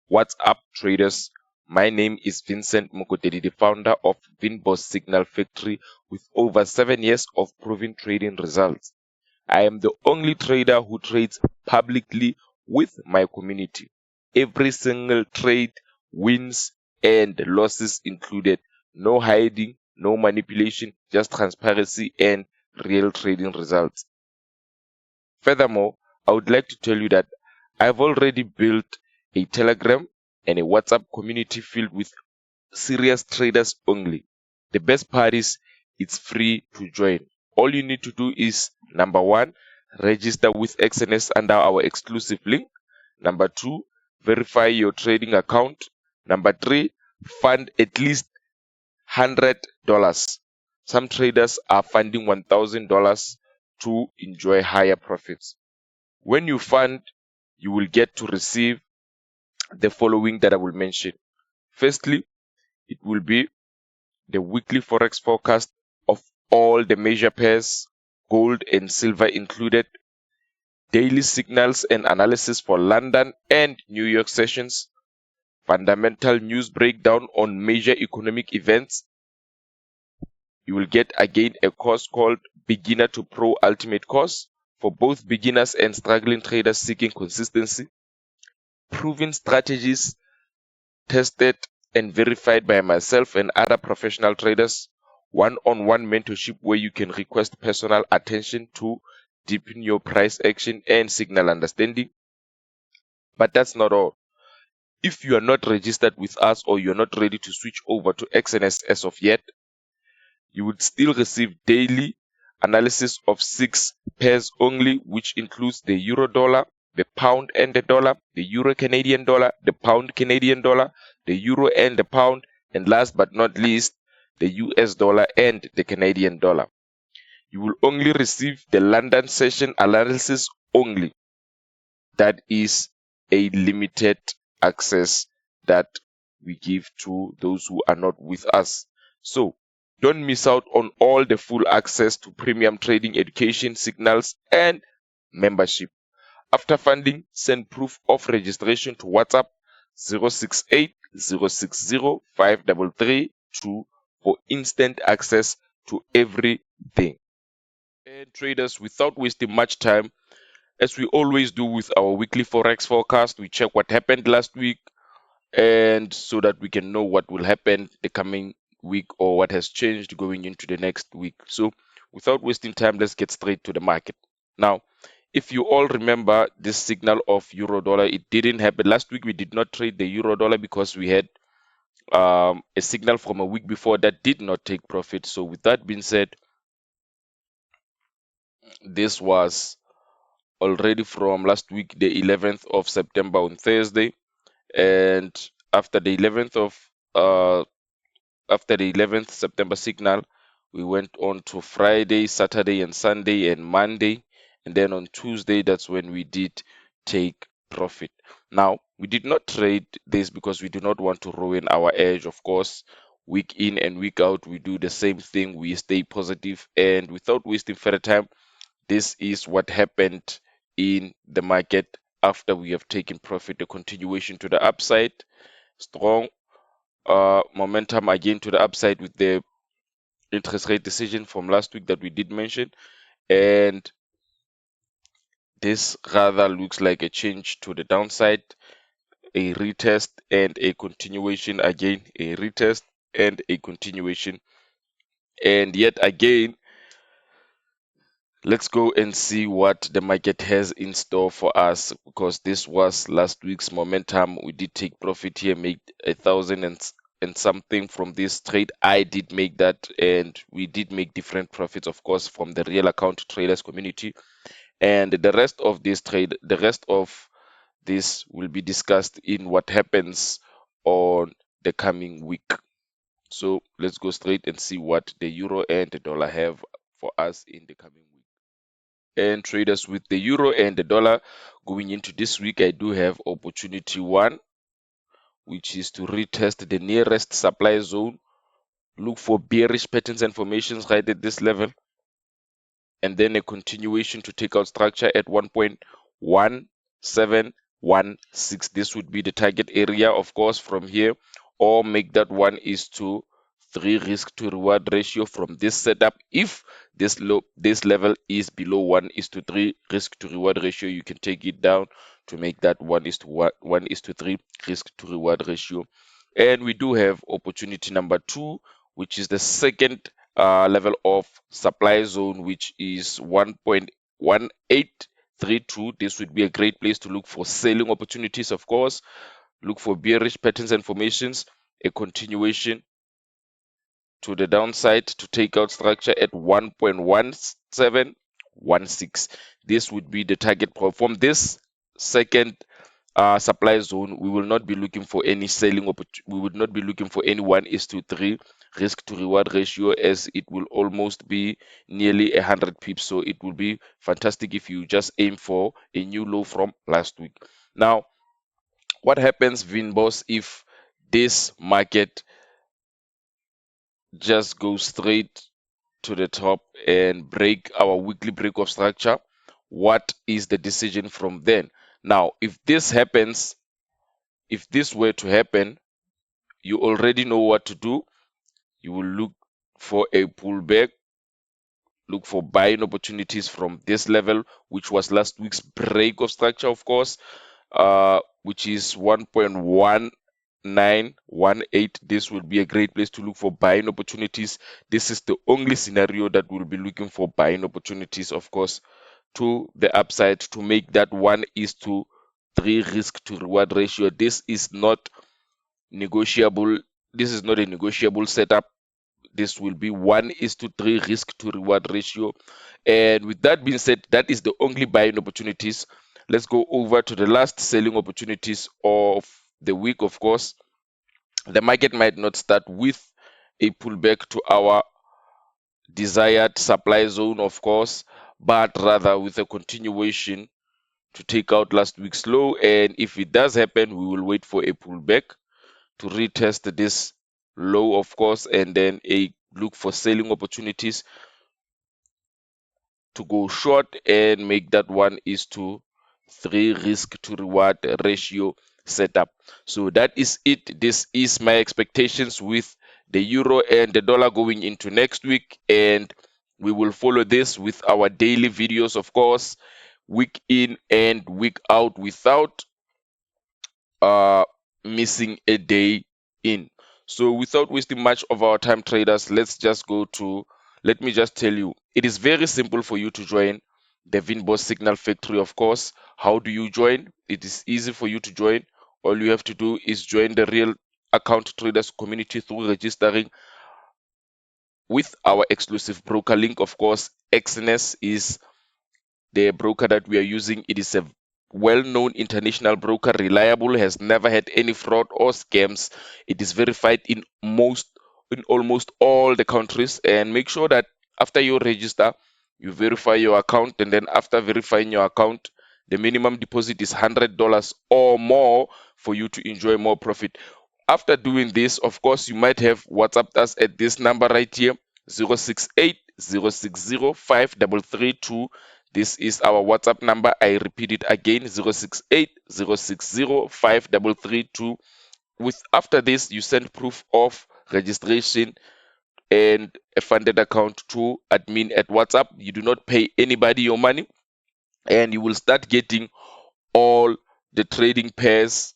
What's up, traders? My name is Vincent Mokotedi, the founder of VinnBoss Signal Factory with over 7 years of proven trading results. I am the only trader who trades publicly with my community. Every single trade, wins and losses included. No hiding, no manipulation, just transparency and real trading results. Furthermore, I would like to tell you that I've already built a Telegram and a WhatsApp community filled with serious traders only. The best part is it's free to join. All you need to do is number 1, register with XNS under our exclusive link. Number 2, verify your trading account. Number 3, fund at least $100. Some traders are funding $1,000 to enjoy higher profits. When you fund, you will get to receive the following that I will mention. Firstly, it will be the weekly forex forecast of all the major pairs, gold and silver included, daily signals and analysis for London and New York sessions, fundamental news breakdown on major economic events. You will get again a course called Beginner to Pro Ultimate Course for both beginners and struggling traders seeking consistency. Proven strategies tested and verified by myself and other professional traders. One-on-one mentorship where you can request personal attention to deepen your price action and signal understanding. But that's not all. If you are not registered with us or you're not ready to switch over to XNS as of yet, you would still receive daily analysis of 6 pairs only, which includes the euro dollar, the pound and the dollar, the euro Canadian dollar, the pound Canadian dollar, the euro and the pound, and last but not least, the US dollar and the Canadian dollar. You will only receive the London session analysis only. That is a limited access that we give to those who are not with us. So don't miss out on all the full access to premium trading education, signals, and membership. After funding, send proof of registration to WhatsApp 068 060 5332 for instant access to everything. And traders, without wasting much time, as we always do with our weekly forex forecast, we check what happened last week, and so that we can know what will happen the coming week or what has changed going into the next week. So without wasting time, let's get straight to the market. Now, if you all remember this signal of euro dollar, it didn't happen last week. We did not trade the euro dollar because we had a signal from a week before that did not take profit. So with that being said, this was already from last week, the 11th of September on Thursday, and after the 11th September signal, we went on to Friday, Saturday, and Sunday, and Monday, and then on Tuesday, that's when we did take profit. Now, we did not trade this because we do not want to ruin our edge. Of course, week in and week out, we do the same thing. We stay positive, and without wasting further time, this is what happened in the market after we have taken profit. A continuation to the upside, strong momentum again to the upside with the interest rate decision from last week that we did mention, and this rather looks like a change to the downside, a retest and a continuation, again a retest and a continuation, and yet again. Let's go and see what the market has in store for us, because this was last week's momentum. We did take profit here, made 1,000 and something from this trade. I did make that, and we did make different profits, of course, from the real account traders community. And the rest of this trade, the rest of this will be discussed in what happens on the coming week. So let's go straight and see what the euro and the dollar have for us in the coming week. And traders, with the euro and the dollar going into this week, I do have opportunity 1, which is to retest the nearest supply zone, look for bearish patterns and formations right at this level, and then a continuation to take out structure at 1.17 1.6. This would be the target area, of course, from here, or make that 1:3 risk to reward ratio from this setup. If this level is below 1:3 risk to reward ratio, you can take it down to make that 1:3 risk to reward ratio. And we do have opportunity number 2, which is the second level of supply zone, which is 1.1832. This would be a great place to look for selling opportunities, of course. Look for bearish patterns and formations, a continuation to the downside to take out structure at 1.1716. This would be the target from this second supply zone. We will not be looking for any selling we would not be looking for any 1:3 risk to reward ratio, as it will almost be nearly 100 pips. So it will be fantastic if you just aim for a new low from last week. Now, what happens, VinnBoss, if this market just goes straight to the top and break our weekly break of structure? What is the decision from then? Now, if this happens, if this were to happen, you already know what to do. You will look for a pullback, look for buying opportunities from this level, which was last week's break of structure, of course, which is 1.1918. This will be a great place to look for buying opportunities. This is the only scenario that we'll be looking for buying opportunities, of course, to the upside to make that 1:3 risk to reward ratio. This is not negotiable. This is not a negotiable setup. This will be 1:3 risk to reward ratio. And with that being said, that is the only buying opportunities. Let's go over to the last selling opportunities of the week. Of course, the market might not start with a pullback to our desired supply zone, of course, but rather with a continuation to take out last week's low. And if it does happen, we will wait for a pullback to retest this low, of course, and then a look for selling opportunities to go short and make that 1:3 risk to reward ratio setup. So that is it. This is my expectations with the euro and the dollar going into next week, and we will follow this with our daily videos, of course, week in and week out, without missing a day in. So without wasting much of our time, traders, let me just tell you, it is very simple for you to join the VinnBoss Signal Factory, of course. How do you join? It is easy for you to join. All you have to do is join the Real Account Traders community through registering with our exclusive broker link. Of course, XNS is the broker that we are using. It is a well-known international broker, reliable, has never had any fraud or scams. It is verified in almost all the countries. And make sure that after you register, you verify your account, and then after verifying your account, the minimum deposit is $100 or more for you to enjoy more profit. After doing this, of course, you might have WhatsApped us at this number right here, 068 060 5332. This is our WhatsApp number. I repeat it again, 068 060 5332. After this, you send proof of registration and a funded account to admin at WhatsApp. You do not pay anybody your money, and you will start getting all the trading pairs,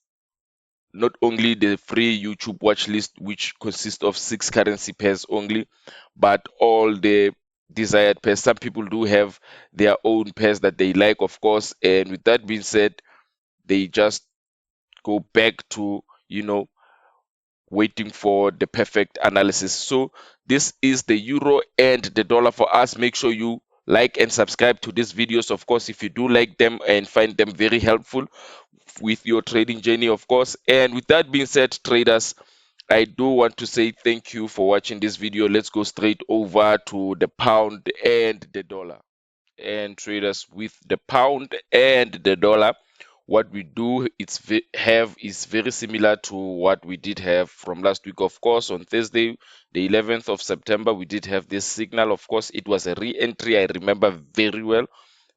not only the free YouTube watch list, which consists of 6 currency pairs only, but all the desired pairs. Some people do have their own pairs that they like, of course. And with that being said, they just go back to, waiting for the perfect analysis. So this is the euro and the dollar for us. Make sure you like and subscribe to these videos, of course, if you do like them and find them very helpful with your trading journey, of course. And with that being said, traders, I do want to say thank you for watching this video. Let's go straight over to the pound and the dollar. And traders, with the pound and the dollar, what we do is very similar to what we did have from last week. Of course, on Thursday, the 11th of September, we did have this signal. Of course, it was a re-entry. I remember very well.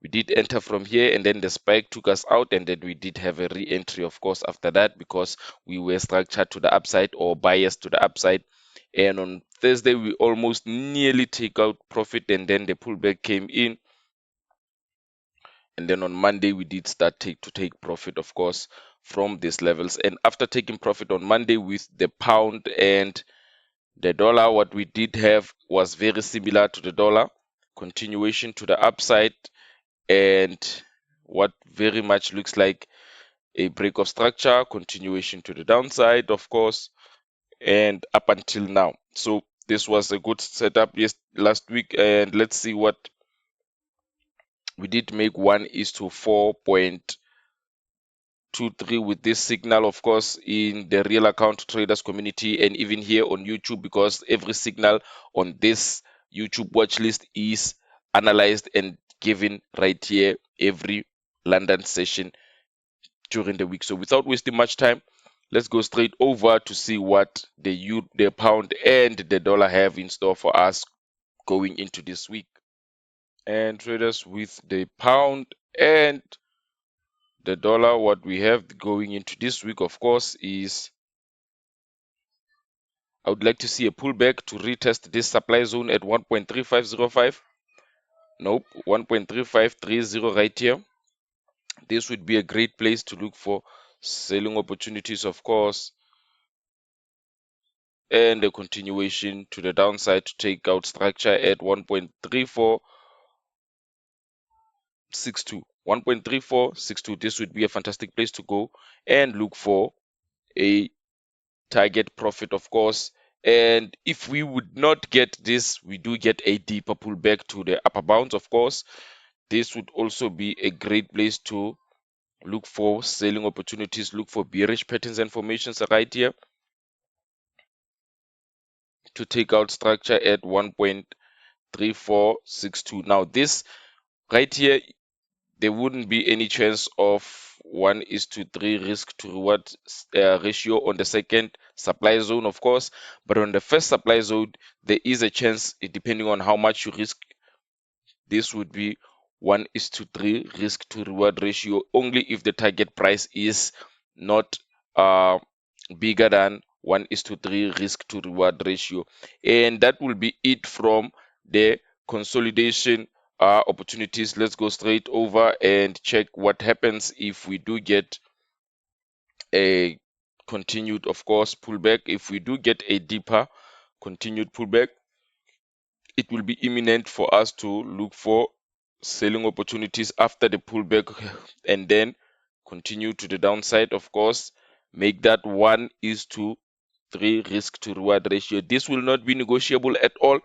We did enter from here, and then the spike took us out, and then we did have a re-entry, of course, after that, because we were structured to the upside or biased to the upside. And on Thursday, we almost nearly take out profit, and then the pullback came in. And then on Monday, we did start to take profit, of course, from these levels. And after taking profit on Monday with the pound and the dollar, what we did have was very similar to the dollar, continuation to the upside, and what very much looks like a break of structure, continuation to the downside, of course, and up until now. So this was a good setup last week, and let's see what we did make. 1:4.23 with this signal, of course, in the real account traders community, and even here on YouTube, because every signal on this YouTube watch list is analyzed and given right here every London session during the week. So without wasting much time, let's go straight over to see what the pound and the dollar have in store for us going into this week. And traders, with the pound and the dollar, what we have going into this week, of course, is I would like to see a pullback to retest this supply zone at 1.3505. Nope, 1.3530 right here. This would be a great place to look for selling opportunities, of course, and a continuation to the downside to take out structure at 1.3462. 1.3462. This would be a fantastic place to go and look for a target profit, of course. And if we would not get this, we do get a deeper pullback to the upper bounds, of course. This would also be a great place to look for selling opportunities, look for bearish patterns and formations right here to take out structure at 1.3462. Now this right here, there wouldn't be any chance of 1:3 risk to reward ratio on the second supply zone, of course, but on the first supply zone, there is a chance, depending on how much you risk. This would be 1:3 risk to reward ratio only if the target price is not bigger than 1:3 risk to reward ratio. And that will be it from the consolidation opportunities. Let's go straight over and check what happens if we do get a continued, of course, pullback. If we do get a deeper continued pullback, it will be imminent for us to look for selling opportunities after the pullback, and then continue to the downside, of course, make that 1:3 risk to reward ratio. This will not be negotiable at all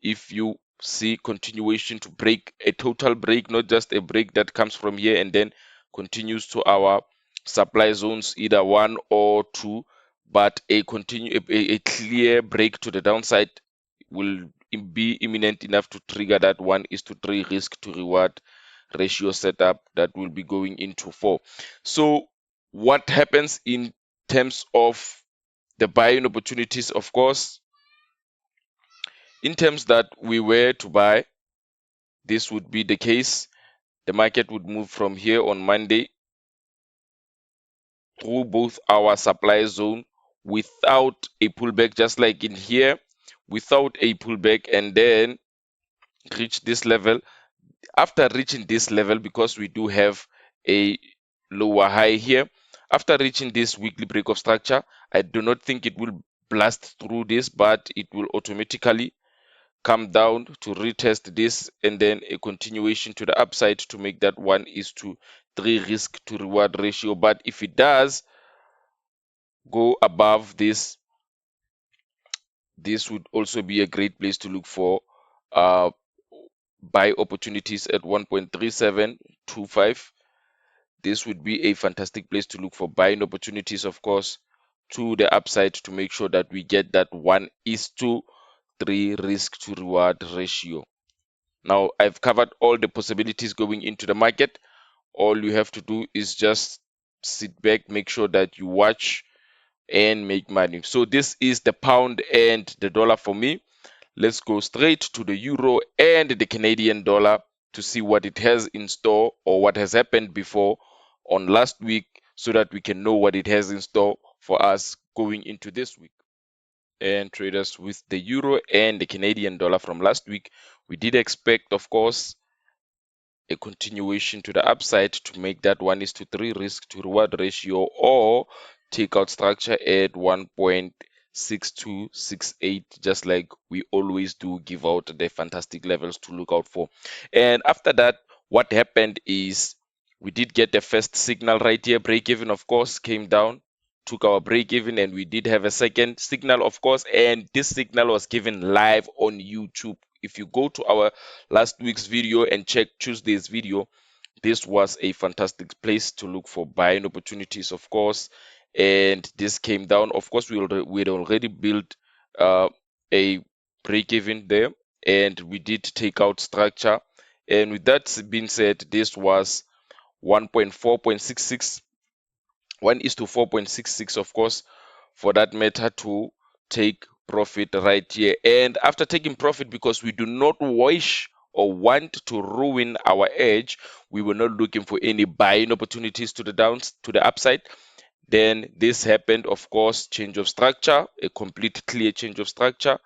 if you see continuation to break, a total break, not just a break that comes from here and then continues to our supply zones, either 1 or 2, but a clear break to the downside will be imminent enough to trigger that 1:3 risk to reward ratio setup that will be going into 4. So what happens in terms of the buying opportunities? Of course, in terms that we were to buy, this would be the case. The market would move from here on Monday through both our supply zone without a pullback, just like in here, without a pullback, and then reach this level. After reaching this level, because we do have a lower high here, after reaching this weekly break of structure, I do not think it will blast through this, but it will automatically come down to retest this, and then a continuation to the upside to make that 1:3 risk to reward ratio. But if it does go above this, this would also be a great place to look for buy opportunities at 1.3725. This would be a fantastic place to look for buying opportunities, of course, to the upside to make sure that we get that 1:3 risk to reward ratio. Now, I've covered all the possibilities going into the market. All you have to do is just sit back, make sure that you watch and make money. So this is the pound and the dollar for me. Let's go straight to the euro and the Canadian dollar to see what it has in store or what has happened before on last week, so that we can know what it has in store for us going into this week. And traders, with the euro and the Canadian dollar from last week, we did expect, of course, a continuation to the upside to make that 1:3 risk to reward ratio, or take out structure at 1.6268, just like we always do, give out the fantastic levels to look out for. And after that, what happened is we did get the first signal right here. Break even, of course, came down, took our break even, and we did have a second signal, of course, and this signal was given live on YouTube. If you go to our last week's video and check Tuesday's video, this was a fantastic place to look for buying opportunities, of course. And this came down. Of course, we'd already built a break even there, and we did take out structure. And with that being said, this was 1.4.66, 1:4.66, of course, for that matter, to take profit right here. And after taking profit, because we do not wish or want to ruin our edge, we were not looking for any buying opportunities to the upside. Then this happened, of course, change of structure, a complete clear change of structure.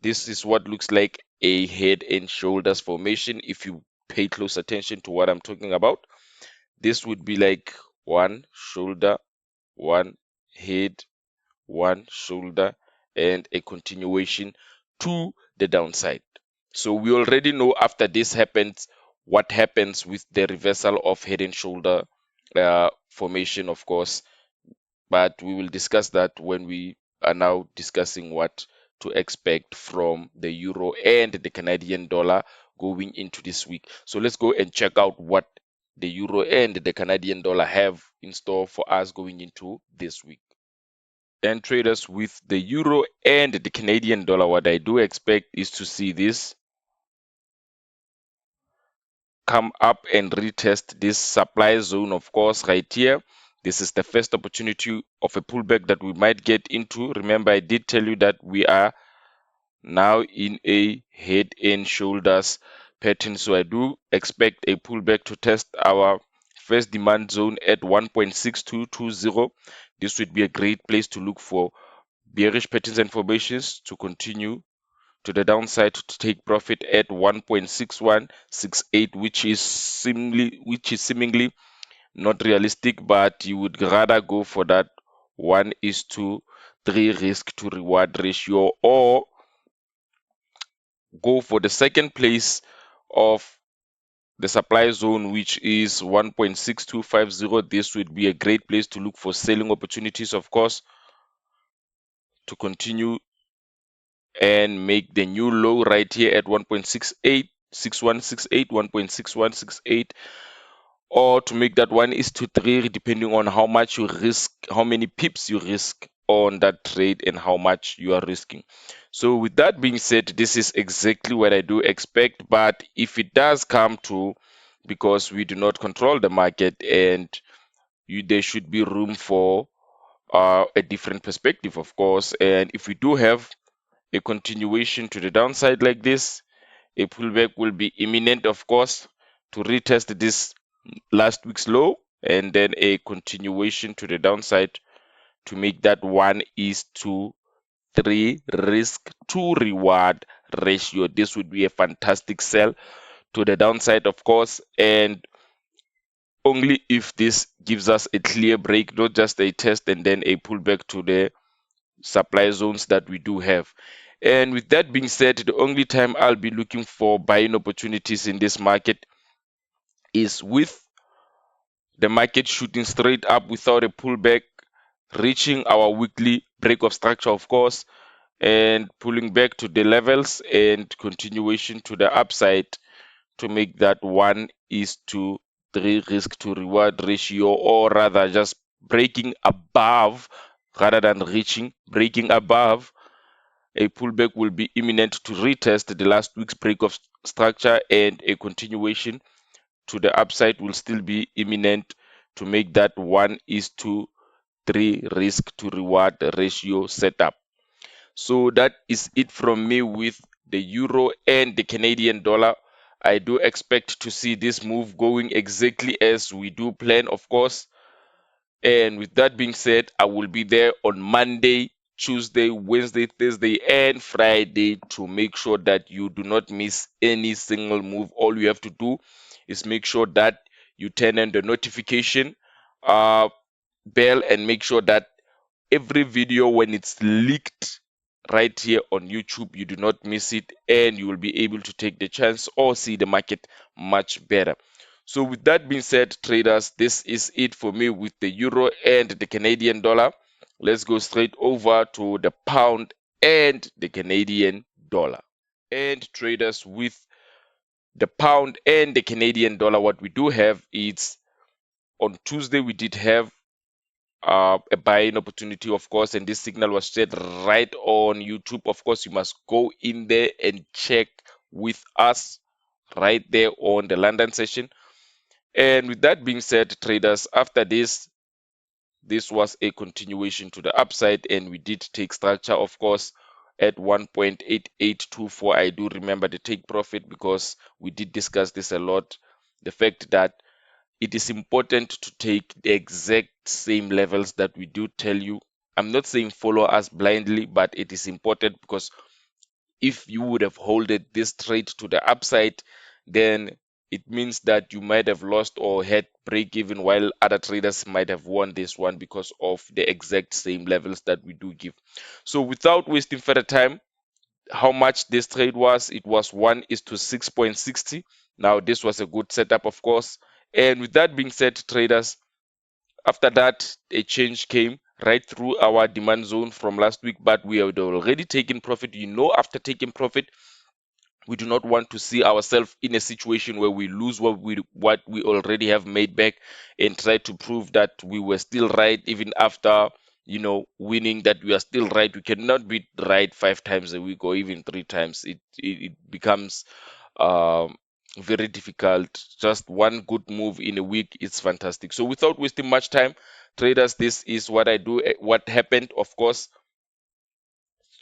This is what looks like a head and shoulders formation. If you pay close attention to what I'm talking about, this would be like one shoulder, one head, one shoulder, and a continuation to the downside. So we already know after this happens what happens with the reversal of head and shoulder formation, of course, but we will discuss that when we are now discussing what to expect from the euro and the Canadian dollar going into this week. So let's go and check out what the euro and the Canadian dollar have in store for us going into this week. And traders, with the euro and the Canadian dollar, what I do expect is to see this come up and retest this supply zone, of course, right here. This is the first opportunity of a pullback that we might get into. Remember, I did tell you that we are now in a head and shoulders pattern, so I do expect a pullback to test our first demand zone at 1.6220. This would be a great place to look for bearish patterns and formations to continue to the downside to take profit at 1.6168, which is seemingly not realistic, but you would rather go for that 1:3 risk to reward ratio, or go for the second place of the supply zone, which is 1.6250. This would be a great place to look for selling opportunities, of course, to continue and make the new low right here at 1.6168, 1.6168, or to make that 1:3, depending on how much you risk, how many pips you risk on that trade, and how much you are risking. So with that being said, this is exactly what I do expect. But if it does come to, because we do not control the market, and there should be room for a different perspective, of course. And if we do have a continuation to the downside like this, a pullback will be imminent, of course, to retest this last week's low, and then a continuation to the downside to make that 1:3 risk to reward ratio. This would be a fantastic sell to the downside, of course, and only if this gives us a clear break, not just a test and then a pullback to the supply zones that we do have. And with that being said, the only time I'll be looking for buying opportunities in this market is with the market shooting straight up without a pullback, reaching our weekly break of structure, of course, and pulling back to the levels and continuation to the upside to make that 1:3 risk to reward ratio, or rather just breaking above rather than reaching, breaking above. A pullback will be imminent to retest the last week's break of structure, and a continuation to the upside will still be imminent to make that 1:3 risk to reward ratio setup. So that is it from me with the euro and the Canadian dollar. I do expect to see this move going exactly as we do plan, of course. And with that being said, I will be there on Monday, Tuesday, Wednesday, Thursday, and Friday to make sure that you do not miss any single move. All you have to do is make sure that you turn on the notification uh, bell and make sure that every video, when it's leaked right here on YouTube, you do not miss it, and you will be able to take the chance or see the market much better. So with that being said, traders, this is it for me with the euro and the Canadian dollar. Let's go straight over to the pound and the Canadian dollar. And traders, with the pound and the Canadian dollar, what we do have is on Tuesday we did have a buying opportunity, of course, and this signal was shared right on YouTube. Of course, you must go in there and check with us right there on the London session. And with that being said, traders, after this was a continuation to the upside, and we did take structure, of course, at 1.8824. I do remember the take profit because we did discuss this a lot. The fact that it is important to take the exact same levels that we do tell you. I'm not saying follow us blindly, but it is important because if you would have holded this trade to the upside, then it means that you might have lost or had break even, while other traders might have won this one because of the exact same levels that we do give. So without wasting further time, how much this trade was, it was 1:6.60. Now this was a good setup, of course. And with that being said, traders, after that a change came right through our demand zone from last week, but we had already taken profit. After taking profit, we do not want to see ourselves in a situation where we lose what we already have made back and try to prove that we were still right even after winning, that we are still right. We cannot be right 5 times a week or even 3 times. It becomes um very difficult. Just one good move in a week, it's fantastic. So without wasting much time, traders, this is what I do. What happened, of course,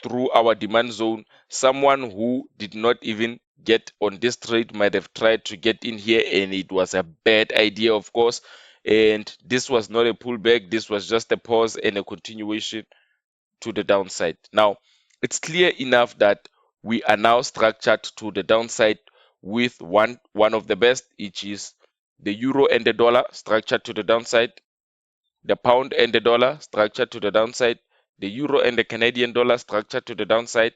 through our demand zone. Someone who did not even get on this trade might have tried to get in here, and it was a bad idea, of course. And this was not a pullback, this was just a pause and a continuation to the downside. Now, it's clear enough that we are now structured to the downside with one of the best, which is the euro and the dollar structured to the downside, the pound and the dollar structured to the downside, the euro and the Canadian dollar structured to the downside,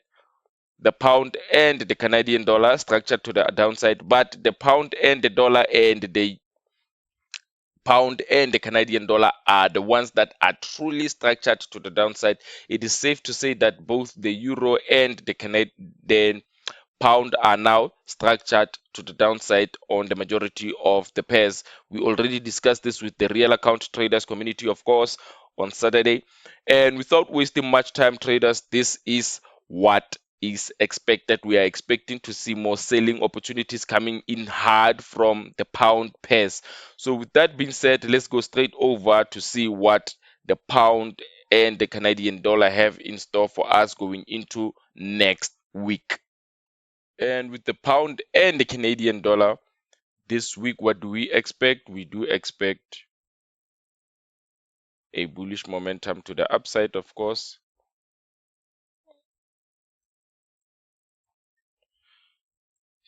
the pound and the Canadian dollar structured to the downside. But the pound and the dollar and the pound and the Canadian dollar are the ones that are truly structured to the downside. It is safe to say that both the euro and the pound are now structured to the downside on the majority of the pairs. We already discussed this with the real account traders community, of course, on Saturday. And without wasting much time, traders, this is what is expected. We are expecting to see more selling opportunities coming in hard from the pound pairs. So with that being said, let's go straight over to see what the pound and the Canadian dollar have in store for us going into next week. And with the pound and the Canadian dollar this week, what do we expect? We do expect a bullish momentum to the upside, of course.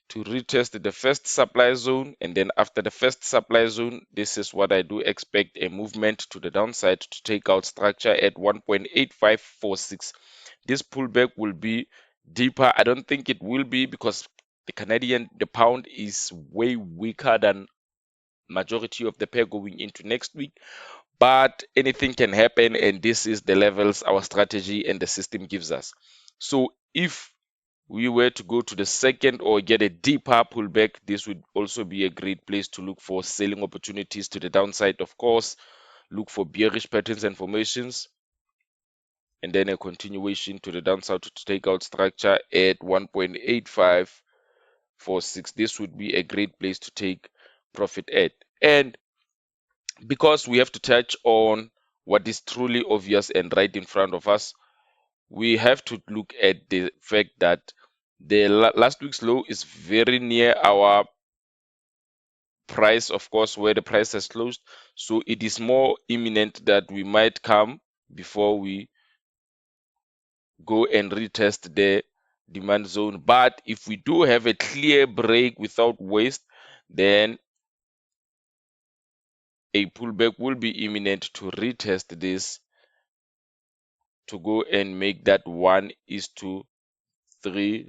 To retest the first supply zone, and then after the first supply zone, this is what I do expect: a movement to the downside to take out structure at 1.8546. This pullback will be deeper. I don't think it will be, because the pound is way weaker than majority of the pair going into next week. But anything can happen, and this is the levels our strategy and the system gives us. So if we were to go to the second or get a deeper pullback, this would also be a great place to look for selling opportunities to the downside. Of course, look for bearish patterns and formations, and then a continuation to the downside to take out structure at 1.8546. This would be a great place to take profit at. And because we have to touch on what is truly obvious and right in front of us, we have to look at the fact that The last week's low is very near our price, of course, where the price has closed. So it is more imminent that we might come before we go and retest the demand zone. But if we do have a clear break without waste, then a pullback will be imminent to retest this to go and make that 1:3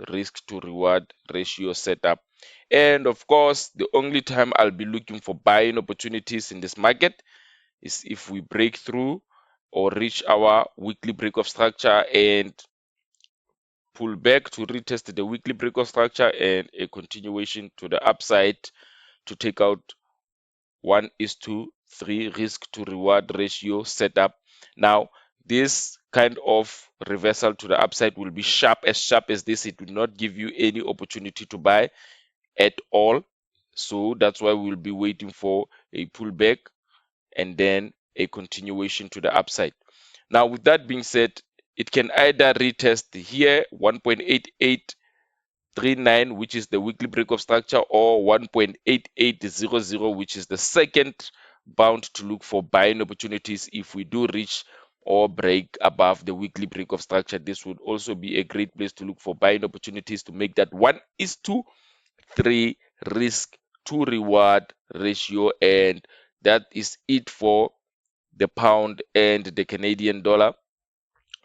risk to reward ratio setup. And of course, the only time I'll be looking for buying opportunities in this market is if we break through or reach our weekly break of structure and pull back to retest the weekly break of structure and a continuation to the upside to take out 1:3 risk to reward ratio setup. Now, this kind of reversal to the upside will be sharp as this. It will not give you any opportunity to buy at all. So that's why we'll be waiting for a pullback and then a continuation to the upside. Now, with that being said, it can either retest here 1.8839, which is the weekly break of structure, or 1.8800, which is the second bound to look for buying opportunities if we do reach or break above the weekly break of structure. This would also be a great place to look for buying opportunities to make that 1:3 risk to reward ratio. And that is it for the pound and the Canadian dollar.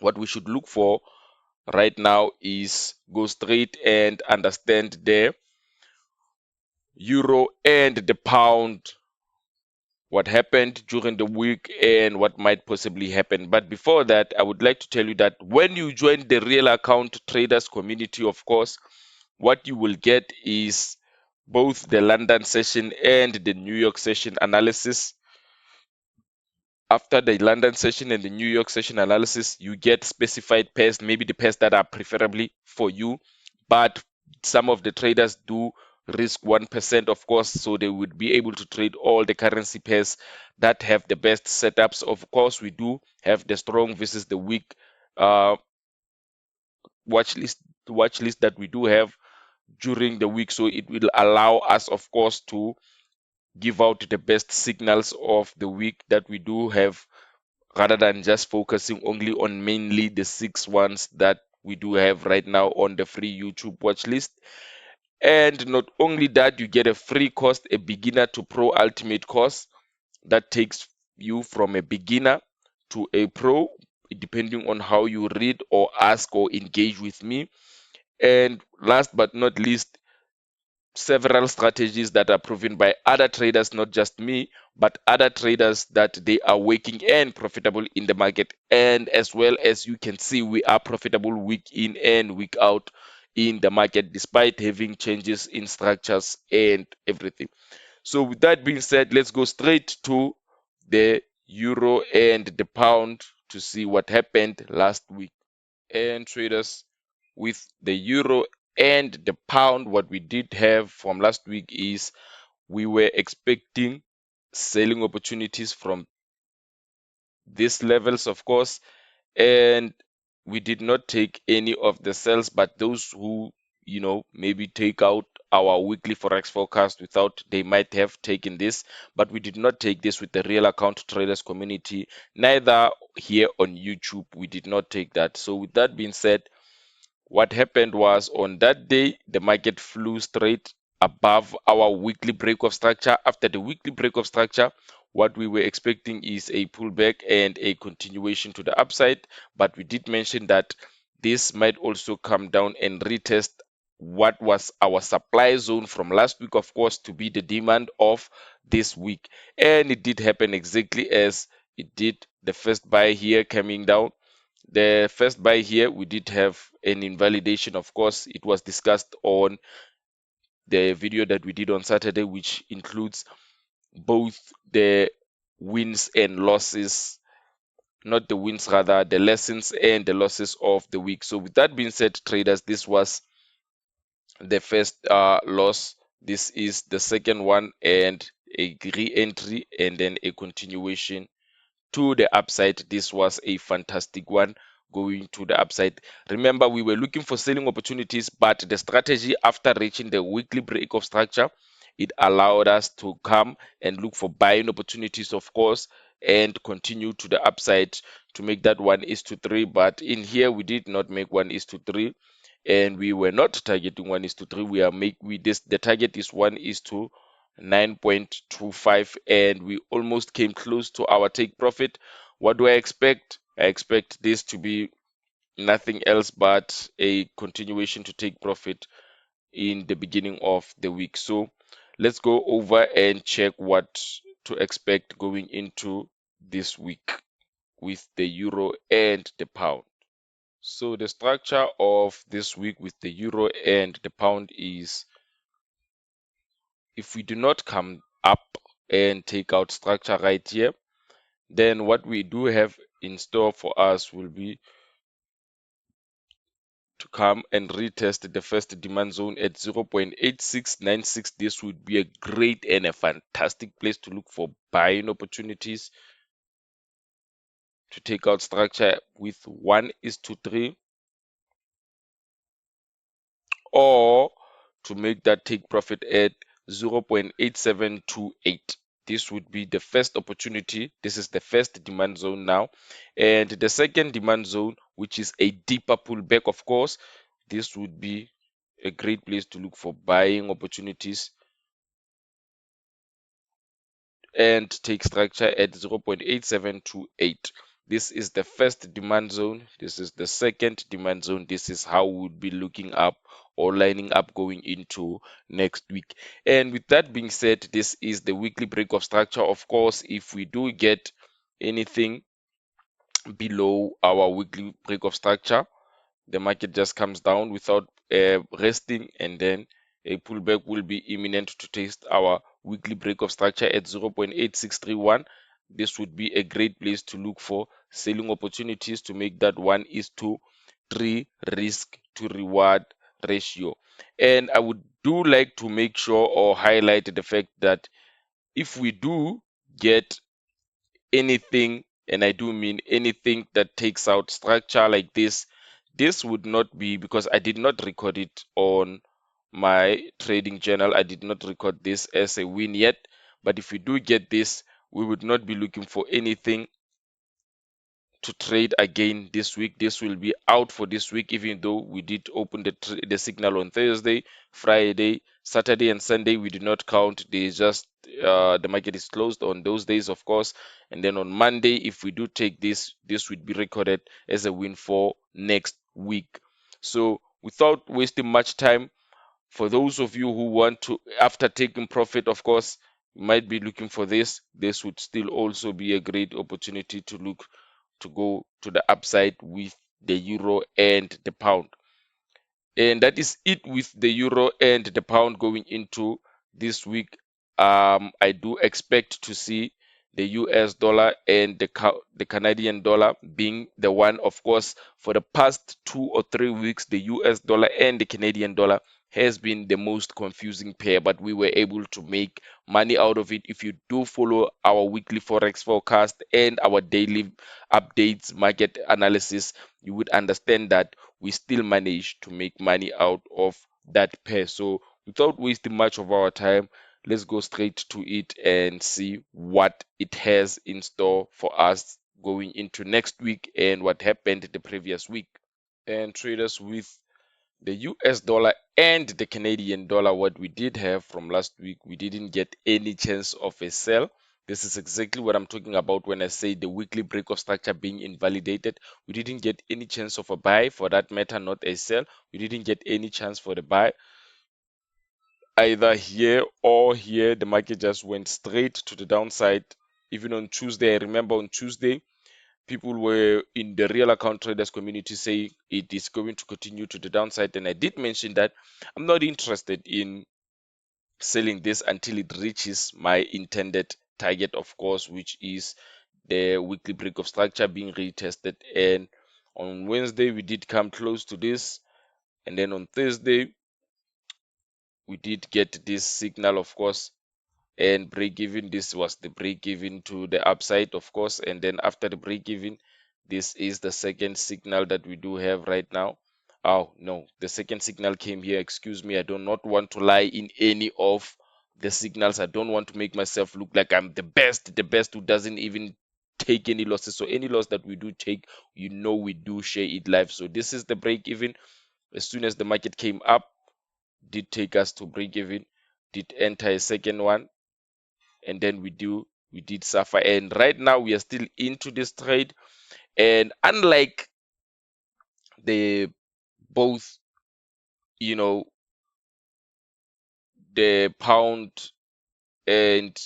What we should look for right now is go straight and understand the euro and the pound, what happened during the week and what might possibly happen. But before that, I would like to tell you that when you join the real account traders community, of course, what you will get is both the London session and the New York session analysis. After the London session and the New York session analysis, you get specified pairs, maybe the pairs that are preferably for you. But some of the traders do risk 1%, of course, so they would be able to trade all the currency pairs that have the best setups. Of course, we do have the strong versus the weak uh, watch list that we do have during the week. So it will allow us, of course, to give out the best signals of the week that we do have, rather than just focusing only on mainly the 6 ones that we do have right now on the free YouTube watch list. And not only that, you get a free course, a beginner to pro ultimate course that takes you from a beginner to a pro, depending on how you read or ask or engage with me. And last but not least, several strategies that are proven by other traders, not just me, but other traders that they are working and profitable in the market. And as well, as you can see, we are profitable week in and week out in the market, despite having changes in structures and everything. So with that being said, let's go straight to the euro and the pound to see what happened last week. And traders, with the euro and the pound, what we did have from last week is we were expecting selling opportunities from these levels, of course, and we did not take any of the sales. But those who, maybe take out our weekly forex forecast without, they might have taken this, but we did not take this with the real account traders community, neither here on YouTube. We did not take that. So with that being said, what happened was, on that day, the market flew straight above our weekly break of structure. After the weekly break of structure, what we were expecting is a pullback and a continuation to the upside. But we did mention that this might also come down and retest what was our supply zone from last week, of course, to be the demand of this week. And it did happen exactly as it did. The first buy here coming down, the first buy here, we did have an invalidation. Of course, it was discussed on the video that we did on Saturday, which includes both the wins and losses, not the wins, rather the lessons and the losses of the week. So with that being said, traders, this was the first loss. This is the second one, and a re-entry and then a continuation to the upside. This was a fantastic one. going to the upside. Remember, we were looking for selling opportunities, but the strategy after reaching the weekly break of structure, it allowed us to come and look for buying opportunities, of course, and continue to the upside to make that 1:3. But in here, we did not make 1:3, and we were not targeting 1:3. The target is 1:9.25, and we almost came close to our take profit. What do I expect? I expect this to be nothing else but a continuation to take profit in the beginning of the week. So let's go over and check what to expect going into this week with the euro and the pound. So the structure of this week with the euro and the pound is, if we do not come up and take out structure right here, then what we do have in store for us will be to come and retest the first demand zone at 0.8696. This would be a great and a fantastic place to look for buying opportunities to take out structure with 1:3, or to make that take profit at 0.8728. This would be the first opportunity. This is the first demand zone now. And the second demand zone, which is a deeper pullback, of course, this would be a great place to look for buying opportunities and take structure at 0.8728. This is the first demand zone. This is the second demand zone. This is how we would be looking up or lining up going into next week. And with that being said, this is the weekly break of structure. Of course, if we do get anything below our weekly break of structure, the market just comes down without resting, and then a pullback will be imminent to test our weekly break of structure at 0.8631. This would be a great place to look for selling opportunities to make that 1:3 risk to reward ratio. And I would do like to make sure or highlight the fact that if we do get anything, and I do mean anything, that takes out structure like this would not be, because I did not record it on my trading journal. I did not record this as a win yet. But if we do get this, we would not be looking for anything to trade again this week. This will be out for this week, even though we did open the signal on Thursday, Friday, Saturday, and Sunday. We did not count. They just the market is closed on those days, of course. And then on Monday, if we do take this would be recorded as a win for next week. So without wasting much time, for those of you who want to, after taking profit, of course, you might be looking for this would still also be a great opportunity to look to go to the upside with the euro and the pound. And that is it with the euro and the pound going into this week. I do expect to see the US dollar and the Canadian dollar being the one. Of course, for the past 2 or 3 weeks, the US dollar and the Canadian dollar has been the most confusing pair, but we were able to make money out of it. If you do follow our weekly forex forecast and our daily updates, market analysis, you would understand that we still manage to make money out of that pair. So without wasting much of our time, let's go straight to it and see what it has in store for us going into next week and what happened the previous week. And traders, with the US dollar and the Canadian dollar, what we did have from last week, we didn't get any chance of a sell. This is exactly what I'm talking about when I say the weekly break of structure being invalidated. We didn't get any chance of a buy, for that matter, not a sell. We didn't get any chance for the buy either here or here. The market just went straight to the downside. Even on Tuesday, I remember on Tuesday, people were in the real account traders community saying it is going to continue to the downside. And I did mention that I'm not interested in selling this until it reaches my intended target, of course, which is the weekly break of structure being retested. And on Wednesday, we did come close to this. And then on Thursday, we did get this signal, of course, and break even. This was the break even to the upside, of course. And then after the break even, This is the second signal that we do have right now. Oh no, the second signal came here. Excuse me, I do not want to lie in any of the signals. I don't want to make myself look like I'm the best who doesn't even take any losses. So any loss that we do take, we do share it live. So this is the break even. As soon as the market came up, did take us to break even, did enter a second one, and then we did suffer. And right now we are still into this trade. And unlike the both, the pound and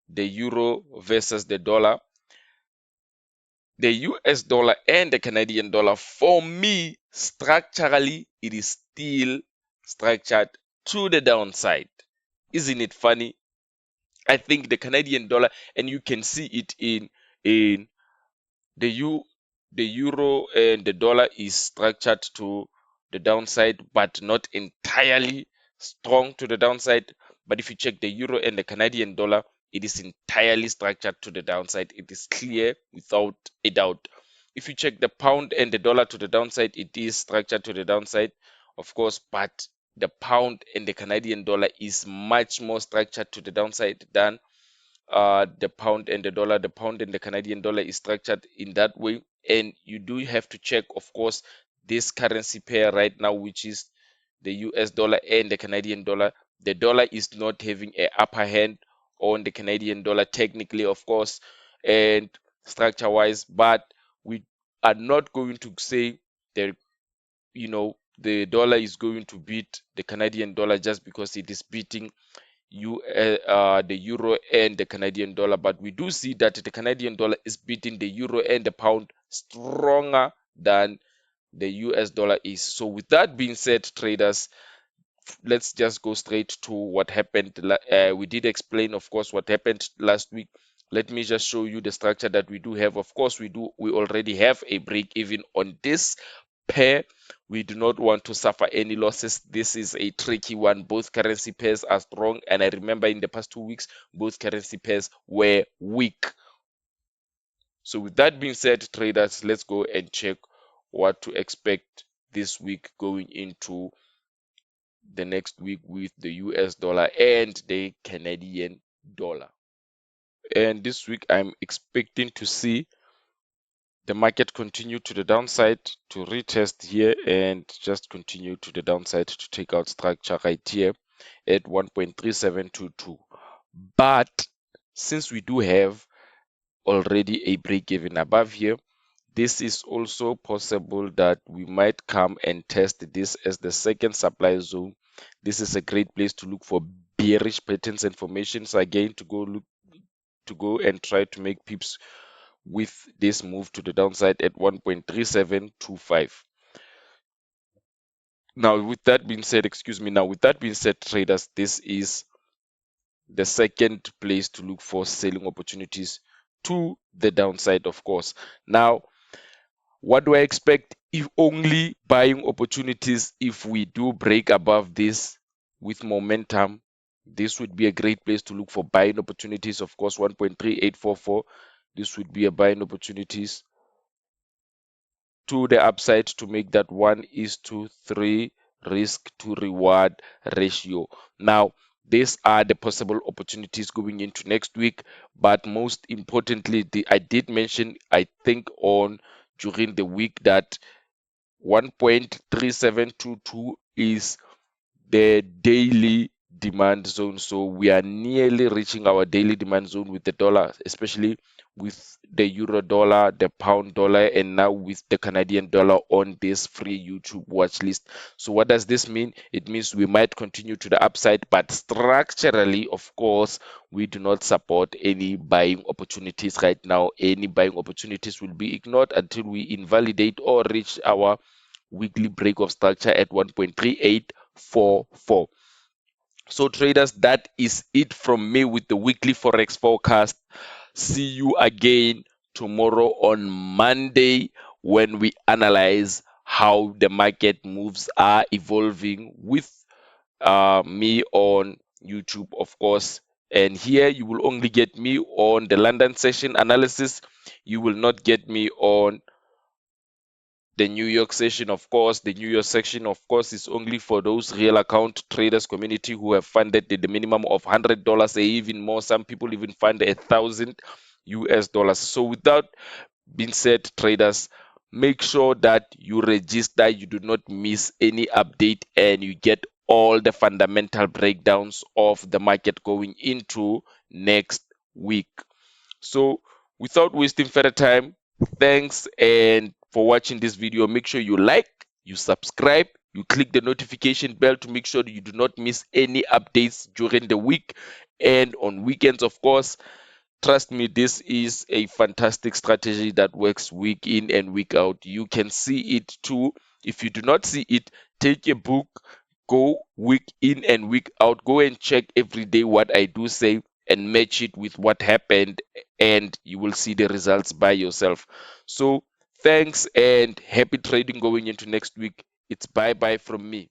the euro versus the dollar, the US dollar and the Canadian dollar, for me, structurally, it is still structured to the downside. Isn't it funny? I think the Canadian dollar, and you can see it in the the euro and the dollar is structured to the downside, but not entirely strong to the downside. But if you check the euro and the Canadian dollar, it is entirely structured to the downside. It is clear without a doubt. If you check the pound and the dollar to the downside, it is structured to the downside, of course, but the pound and the Canadian dollar is much more structured to the downside than the pound and the dollar. The pound and the Canadian dollar is structured in that way. And you do have to check, of course, this currency pair right now, which is the US dollar and the Canadian dollar. The dollar is not having an upper hand on the Canadian dollar, technically, of course, and structure wise, but we are not going to say that, the dollar is going to beat the Canadian dollar just because it is beating the euro and the Canadian dollar. But we do see that the Canadian dollar is beating the euro and the pound stronger than the US dollar is. So with that being said, traders, let's just go straight to what happened. We did explain, of course, what happened last week. Let me just show you the structure that we do have. Of course, we already have a break even on this pair. We do not want to suffer any losses. This is a tricky one. Both currency pairs are strong, and I remember in the past 2 weeks both currency pairs were weak. So with that being said, traders, let's go and check what to expect this week going into the next week with the US dollar and the Canadian dollar. And this week I'm expecting to see the market continue to the downside, to retest here and just continue to the downside to take out structure right here at 1.3722. But since we do have already a break even above here, this is also possible that we might come and test this as the second supply zone. This is a great place to look for bearish patterns and formations again, to go and try to make pips with this move to the downside at 1.3725. Now with that being said, traders, this is the second place to look for selling opportunities to the downside, of course. Now, what do I expect? If only buying opportunities, if we do break above this with momentum, this would be a great place to look for buying opportunities. Of course, 1.3844, this would be a buying opportunities to the upside to make that 1:3 risk to reward ratio. Now, these are the possible opportunities going into next week, but most importantly, I did mention, I think, on during the week that 1.3722 is the daily demand zone. So we are nearly reaching our daily demand zone with the dollar, especially with the euro dollar, the pound dollar, and now with the Canadian dollar on this free YouTube watch list. So what does this mean? It means we might continue to the upside, but structurally, of course, we do not support any buying opportunities right now. Any buying opportunities will be ignored until we invalidate or reach our weekly break of structure at 1.3844. So traders, that is it from me with the weekly forex forecast. See you again tomorrow on Monday when we analyze how the market moves are evolving with me on YouTube, of course, And here you will only get me on the London session analysis. You will not get me on the New York session. Of course, the New York section, of course, is only for those real account traders community who have funded the minimum of $100 or even more. Some people even fund $1,000 US. So without being said, traders, make sure that you register, you do not miss any update, and you get all the fundamental breakdowns of the market going into next week. So without wasting further time, thanks and for watching this video. Make sure you like, you subscribe, you click the notification bell to make sure that you do not miss any updates during the week and on weekends, of course. Trust me, this is a fantastic strategy that works week in and week out. You can see it too. If you do not see it, take a book, go week in and week out, go and check every day what I do say and match it with what happened, and you will see the results by yourself. So thanks and happy trading going into next week. It's bye bye from me.